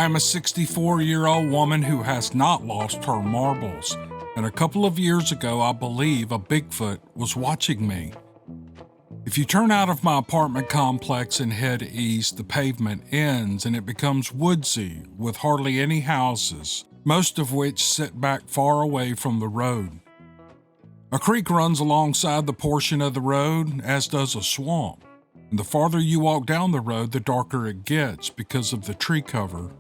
I am a 64-year-old woman who has not lost her marbles, and a couple of years ago I believe a Bigfoot was watching me. If you turn out of my apartment complex and head east, the pavement ends and it becomes woodsy with hardly any houses, most of which sit back far away from the road. A creek runs alongside the portion of the road, as does a swamp. And the farther you walk down the road, the darker it gets because of the tree cover.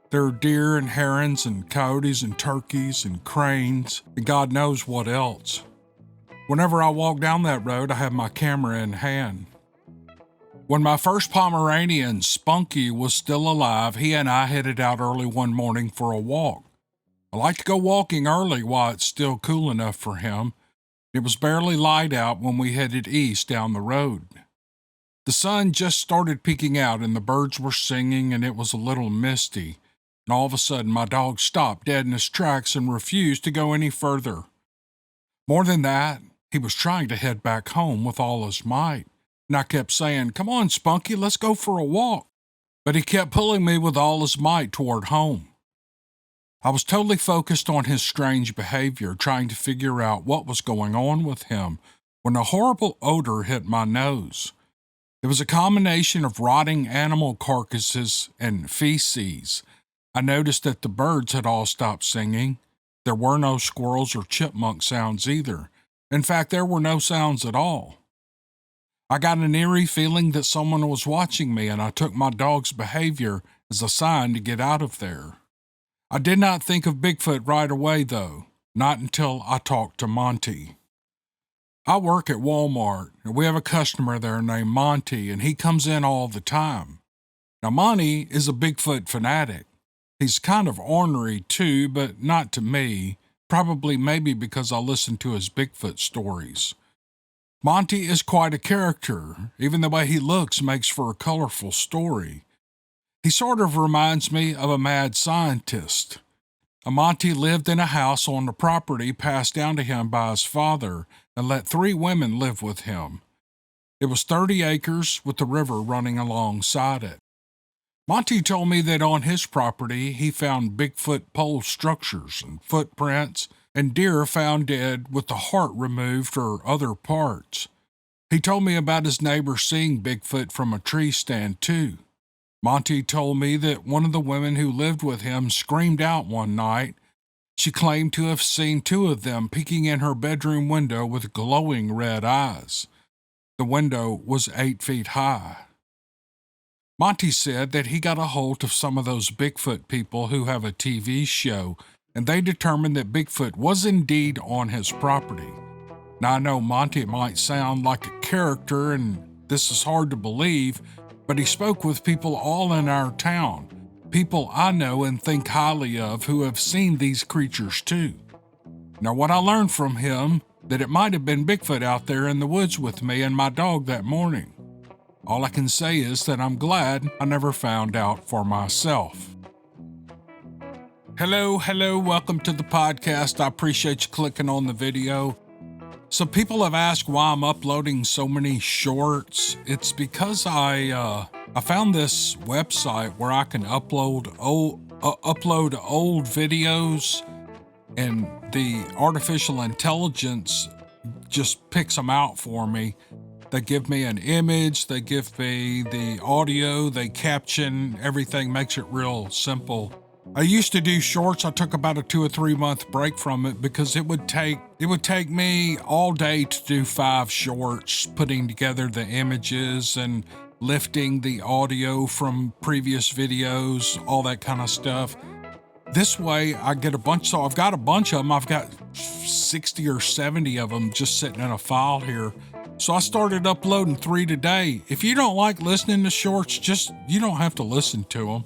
There are deer and herons and coyotes and turkeys and cranes and God knows what else. Whenever I walk down that road, I have my camera in hand. When my first Pomeranian, Spunky, was still alive, he and I headed out early one morning for a walk. I like to go walking early while it's still cool enough for him. It was barely light out when we headed east down the road. The sun just started peeking out and the birds were singing and it was a little misty. And all of a sudden my dog stopped dead in his tracks and refused to go any further. More than that, he was trying to head back home with all his might. And I kept saying, "Come on, Spunky, let's go for a walk." But he kept pulling me with all his might toward home. I was totally focused on his strange behavior, trying to figure out what was going on with him, when a horrible odor hit my nose. It was a combination of rotting animal carcasses and feces. I noticed that the birds had all stopped singing. There were no squirrels or chipmunk sounds either. In fact, there were no sounds at all. I got an eerie feeling that someone was watching me, and I took my dog's behavior as a sign to get out of there. I did not think of Bigfoot right away, though, not until I talked to Monty. I work at Walmart, and we have a customer there named Monty, and he comes in all the time. Now, Monty is a Bigfoot fanatic. He's kind of ornery, too, but not to me, probably maybe because I listen to his Bigfoot stories. Monty is quite a character. Even the way he looks makes for a colorful story. He sort of reminds me of a mad scientist. Monty lived in a house on the property passed down to him by his father and let 3 women live with him. It was 30 acres with the river running alongside it. Monty told me that on his property he found Bigfoot pole structures and footprints and deer found dead with the heart removed or other parts. He told me about his neighbor seeing Bigfoot from a tree stand too. Monty told me that one of the women who lived with him screamed out one night. She claimed to have seen 2 of them peeking in her bedroom window with glowing red eyes. The window was 8 feet high. Monty said that he got a hold of some of those Bigfoot people who have a TV show, and they determined that Bigfoot was indeed on his property. Now, I know Monty might sound like a character, and this is hard to believe, but he spoke with people all in our town, people I know and think highly of who have seen these creatures too. Now, what I learned from him, that it might have been Bigfoot out there in the woods with me and my dog that morning. All I can say is that I'm glad I never found out for myself. Hello, welcome to the podcast. I appreciate you clicking on the video. So people have asked why I'm uploading so many shorts. It's because I found this website where I can upload old videos, and the artificial intelligence just picks them out for me. They give me an image, they give me the audio, they caption everything, makes it real simple. I used to do shorts. I took about a 2 or 3 month break from it because it would take me all day to do 5 shorts, putting together the images and lifting the audio from previous videos, all that kind of stuff. This way I get a bunch, so I've got a bunch of them. I've got 60 or 70 of them just sitting in a file here. So I started uploading 3 today. If you don't like listening to shorts, you don't have to listen to them.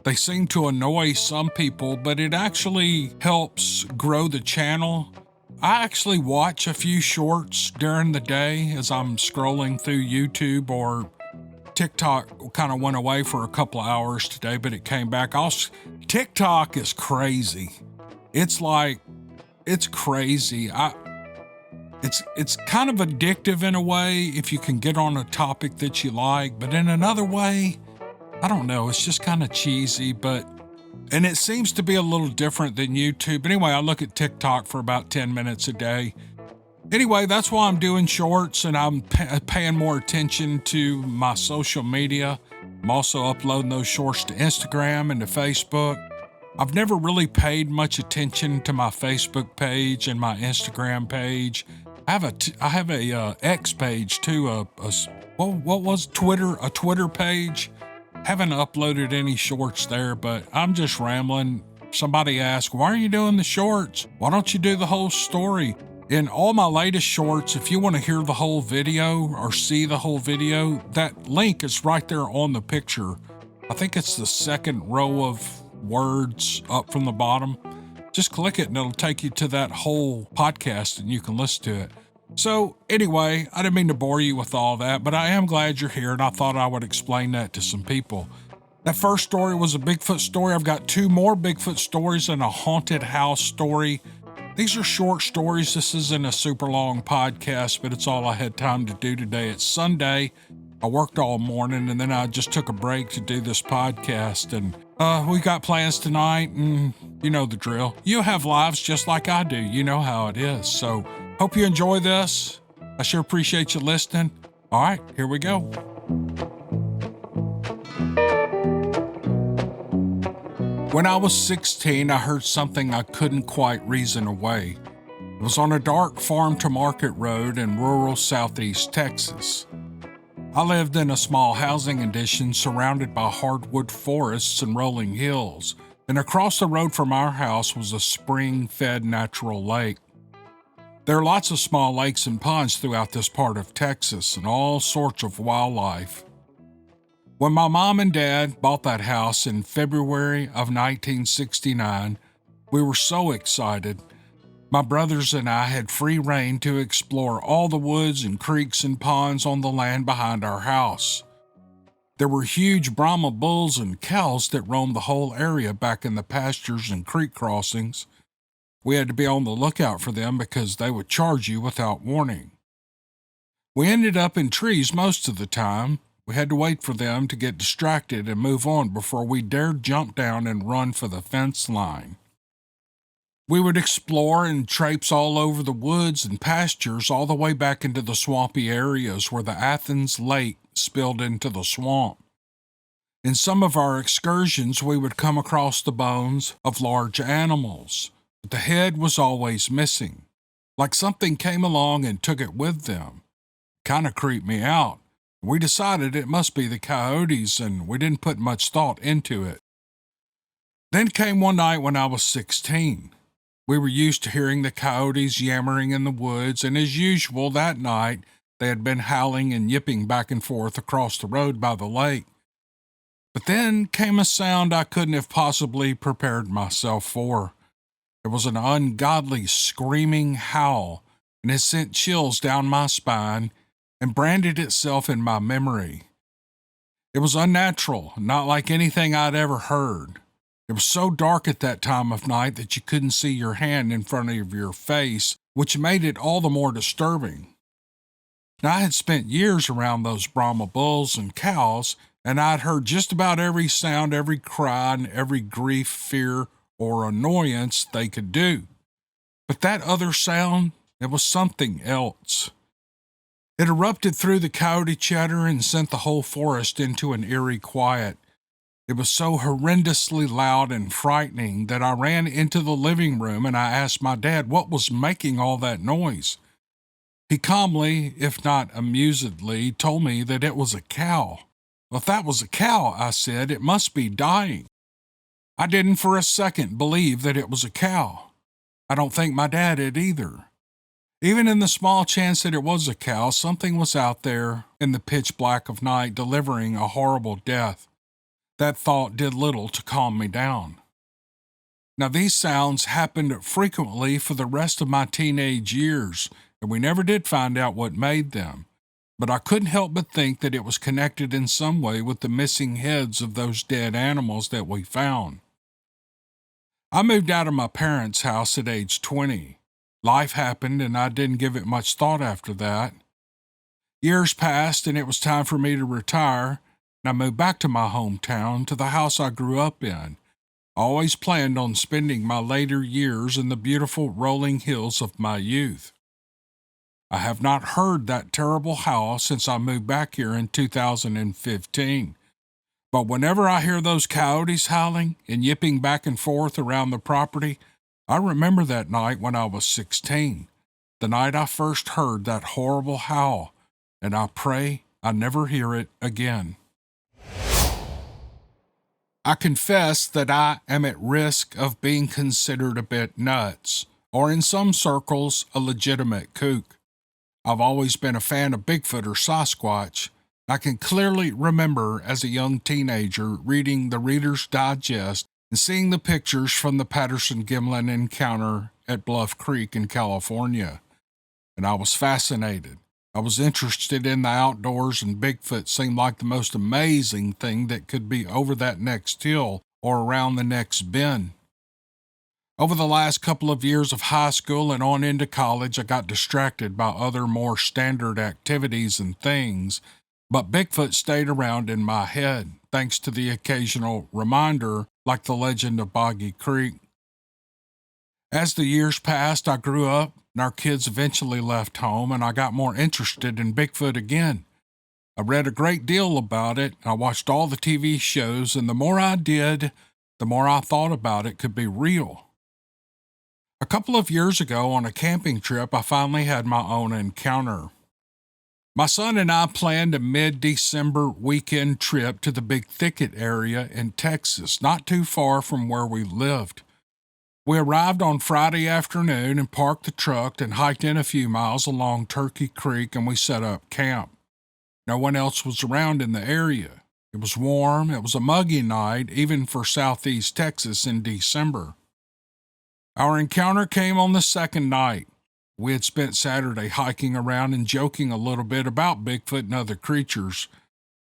They seem to annoy some people, but it actually helps grow the channel. I actually watch a few shorts during the day as I'm scrolling through YouTube, or TikTok kind of went away for a couple of hours today, but it came back. TikTok is crazy. It's crazy. It's kind of addictive in a way if you can get on a topic that you like, but in another way, I don't know, it's just kind of cheesy, and it seems to be a little different than YouTube. Anyway, I look at TikTok for about 10 minutes a day. Anyway, that's why I'm doing shorts, and I'm paying more attention to my social media. I'm also uploading those shorts to Instagram and to Facebook. I've never really paid much attention to my Facebook page and my Instagram page. I have a X page too. What was Twitter? A Twitter page. Haven't uploaded any shorts there, but I'm just rambling. Somebody asked, "Why are you doing the shorts? Why don't you do the whole story?" In all my latest shorts, if you want to hear the whole video or see the whole video, that link is right there on the picture. I think it's the second row of words up from the bottom. Just click it and it'll take you to that whole podcast and you can listen to it. So anyway, I didn't mean to bore you with all that, but I am glad you're here and I thought I would explain that to some people. That first story was a Bigfoot story. I've got 2 more Bigfoot stories and a haunted house story. These are short stories. This isn't a super long podcast, but it's all I had time to do today. It's Sunday. I worked all morning and then I just took a break to do this podcast. And we got plans tonight and you know the drill. You have lives just like I do. You know how it is. So hope you enjoy this. I sure appreciate you listening. All right, here we go. When I was 16, I heard something I couldn't quite reason away. It was on a dark farm-to-market road in rural southeast Texas. I lived in a small housing addition surrounded by hardwood forests and rolling hills, and across the road from our house was a spring-fed natural lake. There are lots of small lakes and ponds throughout this part of Texas and all sorts of wildlife. When my mom and dad bought that house in February of 1969, we were so excited. My brothers and I had free rein to explore all the woods and creeks and ponds on the land behind our house. There were huge Brahma bulls and cows that roamed the whole area back in the pastures and creek crossings. We had to be on the lookout for them because they would charge you without warning. We ended up in trees most of the time. We had to wait for them to get distracted and move on before we dared jump down and run for the fence line. We would explore and traipse all over the woods and pastures all the way back into the swampy areas where the Athens Lake spilled into the swamp. In some of our excursions, we would come across the bones of large animals, but the head was always missing, like something came along and took it with them. Kind of creeped me out. We decided it must be the coyotes, and we didn't put much thought into it. Then came one night when I was 16. We were used to hearing the coyotes yammering in the woods, and as usual that night, they had been howling and yipping back and forth across the road by the lake. But then came a sound I couldn't have possibly prepared myself for. There was an ungodly screaming howl, and it sent chills down my spine and branded itself in my memory. It was unnatural, not like anything I'd ever heard. It was so dark at that time of night that you couldn't see your hand in front of your face, which made it all the more disturbing. Now, I had spent years around those Brahma bulls and cows, and I'd heard just about every sound, every cry, and every grief, fear, or annoyance they could do. But that other sound, it was something else. It erupted through the coyote chatter and sent the whole forest into an eerie quiet. It was so horrendously loud and frightening that I ran into the living room and I asked my dad what was making all that noise. He calmly, if not amusedly, told me that it was a cow. Well, if that was a cow, I said, it must be dying. I didn't for a second believe that it was a cow. I don't think my dad had either. Even in the small chance that it was a cow, something was out there in the pitch black of night delivering a horrible death. That thought did little to calm me down. Now, these sounds happened frequently for the rest of my teenage years, and we never did find out what made them. But I couldn't help but think that it was connected in some way with the missing heads of those dead animals that we found. I moved out of my parents' house at age 20. Life happened, and I didn't give it much thought after that. Years passed, and it was time for me to retire, and I moved back to my hometown, to the house I grew up in. I always planned on spending my later years in the beautiful rolling hills of my youth. I have not heard that terrible howl since I moved back here in 2015. But whenever I hear those coyotes howling and yipping back and forth around the property, I remember that night when I was 16, the night I first heard that horrible howl, and I pray I never hear it again. I confess that I am at risk of being considered a bit nuts, or in some circles, a legitimate kook. I've always been a fan of Bigfoot or Sasquatch. I can clearly remember as a young teenager reading the Reader's Digest and seeing the pictures from the Patterson-Gimlin encounter at Bluff Creek in California. And I was fascinated. I was interested in the outdoors, and Bigfoot seemed like the most amazing thing that could be over that next hill or around the next bend. Over the last couple of years of high school and on into college, I got distracted by other more standard activities and things, but Bigfoot stayed around in my head, thanks to the occasional reminder like the legend of Boggy Creek. As the years passed, I grew up, and our kids eventually left home, and I got more interested in Bigfoot again. I read a great deal about it, I watched all the TV shows, and the more I did, the more I thought about it could be real. A couple of years ago, on a camping trip, I finally had my own encounter. My son and I planned a mid-December weekend trip to the Big Thicket area in Texas, not too far from where we lived. We arrived on Friday afternoon and parked the truck and hiked in a few miles along Turkey Creek, and we set up camp. No one else was around in the area. It was warm. It was a muggy night, even for southeast Texas in December. Our encounter came on the second night. We had spent Saturday hiking around and joking a little bit about Bigfoot and other creatures.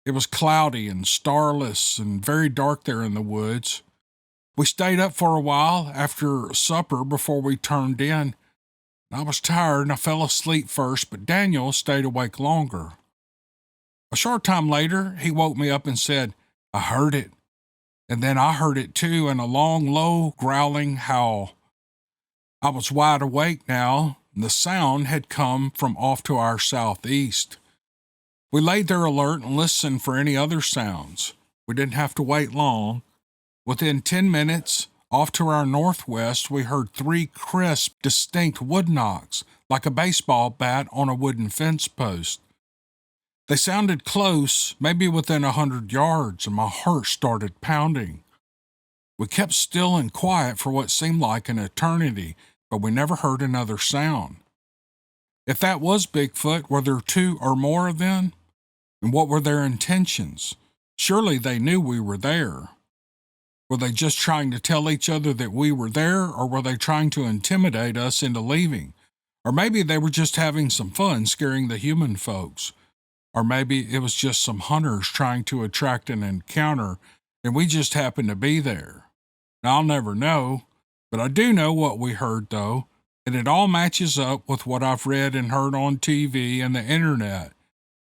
It was cloudy and starless and very dark there in the woods. We stayed up for a while after supper before we turned in. I was tired and I fell asleep first, but Daniel stayed awake longer. A short time later, he woke me up and said, "I heard it." And then I heard it too, in a long, low, growling howl. I was wide awake now, and the sound had come from off to our southeast. We laid there alert and listened for any other sounds. We didn't have to wait long. Within 10 minutes, off to our northwest, we heard 3 crisp, distinct wood knocks, like a baseball bat on a wooden fence post. They sounded close, maybe within 100 yards, and my heart started pounding. We kept still and quiet for what seemed like an eternity, but we never heard another sound. If that was Bigfoot, were there 2 or more of them? And what were their intentions? Surely they knew we were there. Were they just trying to tell each other that we were there, or were they trying to intimidate us into leaving? Or maybe they were just having some fun scaring the human folks. Or maybe it was just some hunters trying to attract an encounter, and we just happened to be there. Now, I'll never know, but I do know what we heard, though, and it all matches up with what I've read and heard on TV and the internet.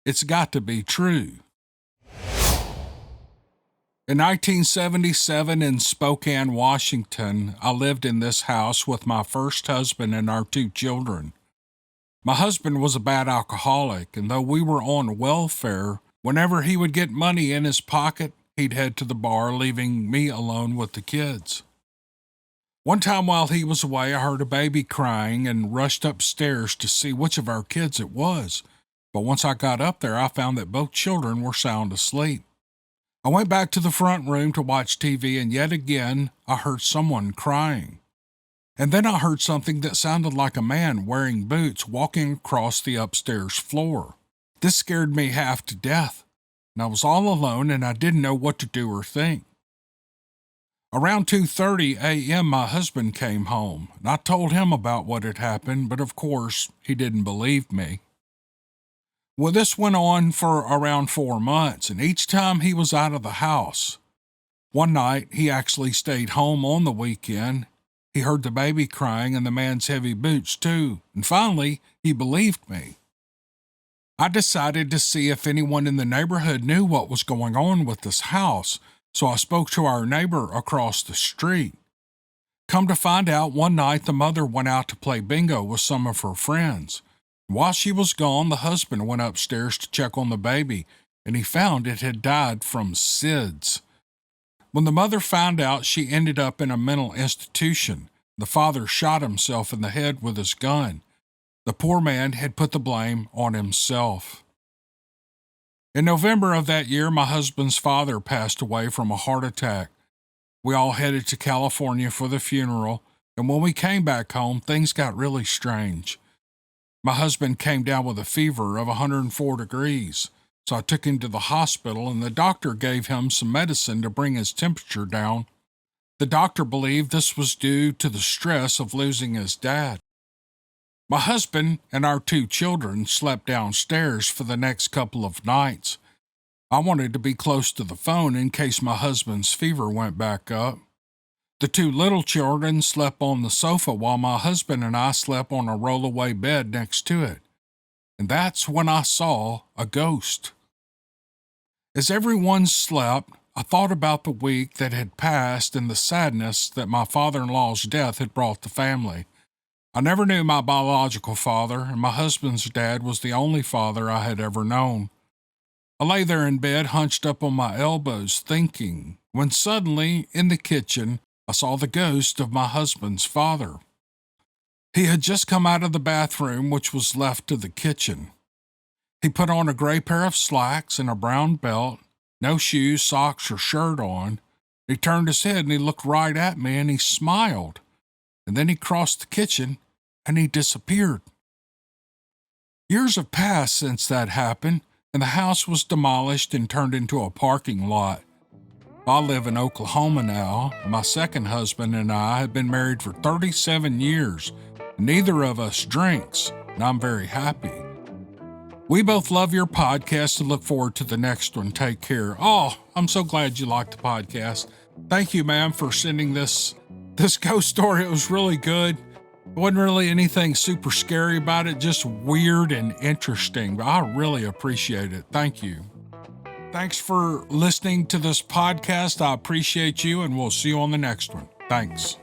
It's got to be true. In 1977 in Spokane, Washington, I lived in this house with my first husband and our 2 children. My husband was a bad alcoholic, and though we were on welfare, whenever he would get money in his pocket, he'd head to the bar, leaving me alone with the kids. One time while he was away, I heard a baby crying and rushed upstairs to see which of our kids it was. But once I got up there, I found that both children were sound asleep. I went back to the front room to watch TV, and yet again, I heard someone crying. And then I heard something that sounded like a man wearing boots walking across the upstairs floor. This scared me half to death, and I was all alone, and I didn't know what to do or think. Around 2:30 a.m., my husband came home, and I told him about what had happened, but of course, he didn't believe me. Well, this went on for around 4 months, and each time he was out of the house. One night, he actually stayed home on the weekend. He heard the baby crying and the man's heavy boots, too, and finally, he believed me. I decided to see if anyone in the neighborhood knew what was going on with this house, so I spoke to our neighbor across the street. Come to find out, one night the mother went out to play bingo with some of her friends. While she was gone, the husband went upstairs to check on the baby, and he found it had died from SIDS. When the mother found out, she ended up in a mental institution. The father shot himself in the head with his gun. The poor man had put the blame on himself. In November of that year, my husband's father passed away from a heart attack. We all headed to California for the funeral, and when we came back home, things got really strange. My husband came down with a fever of 104 degrees, so I took him to the hospital, and the doctor gave him some medicine to bring his temperature down. The doctor believed this was due to the stress of losing his dad. My husband and our 2 children slept downstairs for the next couple of nights. I wanted to be close to the phone in case my husband's fever went back up. The 2 little children slept on the sofa while my husband and I slept on a roll-away bed next to it. And that's when I saw a ghost. As everyone slept, I thought about the week that had passed and the sadness that my father-in-law's death had brought the family. I never knew my biological father, and my husband's dad was the only father I had ever known. I lay there in bed, hunched up on my elbows, thinking, when suddenly, in the kitchen, I saw the ghost of my husband's father. He had just come out of the bathroom, which was left to the kitchen. He put on a gray pair of slacks and a brown belt, no shoes, socks, or shirt on. He turned his head and he looked right at me and he smiled. And then he crossed the kitchen and he disappeared. Years have passed since that happened, and the house was demolished and turned into a parking lot. I live in Oklahoma now. My second husband and I have been married for 37 years. Neither of us drinks, and I'm very happy. We both love your podcast and look forward to the next one. Take care. Oh, I'm so glad you liked the podcast. Thank you, ma'am, for sending this ghost story. It was really good. It wasn't really anything super scary about it, just weird and interesting. But I really appreciate it. Thank you. Thanks for listening to this podcast. I appreciate you, and we'll see you on the next one. Thanks.